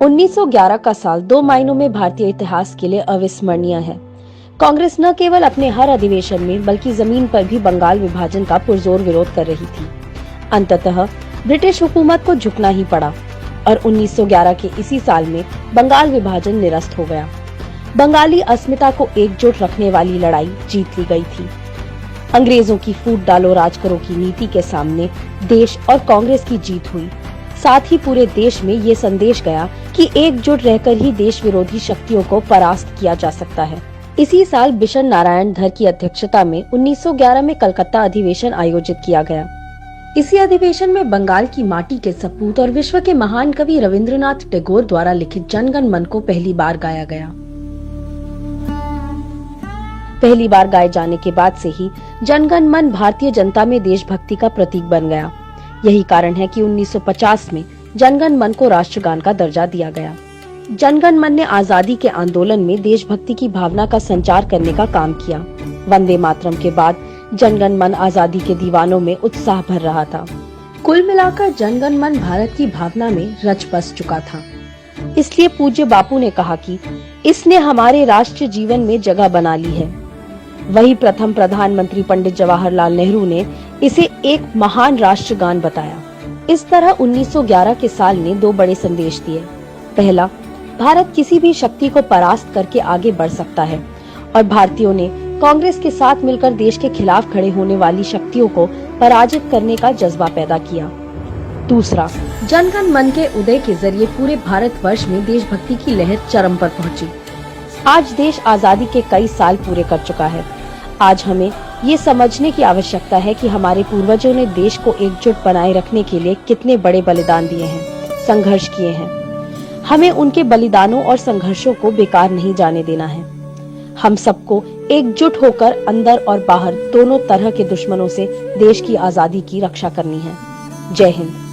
1911 का साल दो मायनों में भारतीय इतिहास के लिए अविस्मरणीय है। कांग्रेस न केवल अपने हर अधिवेशन में बल्कि जमीन पर भी बंगाल विभाजन का पुरजोर विरोध कर रही थी। अंततः ब्रिटिश हुकूमत को झुकना ही पड़ा और 1911 के इसी साल में बंगाल विभाजन निरस्त हो गया। बंगाली अस्मिता को एकजुट रखने वाली लड़ाई जीत ली गई थी। अंग्रेजों की फूट डालो राज करो की नीति के सामने देश और कांग्रेस की जीत हुई। साथ ही पूरे देश में ये संदेश गया कि एकजुट रहकर ही देश विरोधी शक्तियों को परास्त किया जा सकता है। इसी साल बिशन नारायण धर की अध्यक्षता में 1911 में कलकत्ता अधिवेशन आयोजित किया गया। इसी अधिवेशन में बंगाल की माटी के सपूत और विश्व के महान कवि रविंद्रनाथ टैगोर द्वारा लिखित जन गण मन को पहली बार गाया गया। पहली बार गाए जाने के बाद से ही जन गण मन भारतीय जनता में देशभक्ति का प्रतीक बन गया। यही कारण है कि 1950 में जनगण मन को राष्ट्रगान का दर्जा दिया गया। जनगण मन ने आजादी के आंदोलन में देशभक्ति की भावना का संचार करने का काम किया। वंदे मातरम के बाद जनगण मन आजादी के दीवानों में उत्साह भर रहा था। कुल मिलाकर जनगण मन भारत की भावना में रच बस चुका था। इसलिए पूज्य बापू ने कहा कि इसने हमारे राष्ट्रीय जीवन में जगह बना ली है। वही प्रथम प्रधानमंत्री पंडित जवाहरलाल नेहरू ने इसे एक महान राष्ट्रगान बताया। इस तरह 1911 के साल ने दो बड़े संदेश दिए। पहला, भारत किसी भी शक्ति को परास्त करके आगे बढ़ सकता है और भारतीयों ने कांग्रेस के साथ मिलकर देश के खिलाफ खड़े होने वाली शक्तियों को पराजित करने का जज्बा पैदा किया। दूसरा, जनगण मन के उदय के जरिए पूरे भारतवर्ष में देशभक्ति की लहर चरम पर पहुंची। आज देश आजादी के कई साल पूरे कर चुका है। आज हमें ये समझने की आवश्यकता है कि हमारे पूर्वजों ने देश को एकजुट बनाए रखने के लिए कितने बड़े बलिदान दिए हैं, संघर्ष किए हैं। हमें उनके बलिदानों और संघर्षों को बेकार नहीं जाने देना है। हम सबको एकजुट होकर अंदर और बाहर दोनों तरह के दुश्मनों से देश की आजादी की रक्षा करनी है। जय हिंद।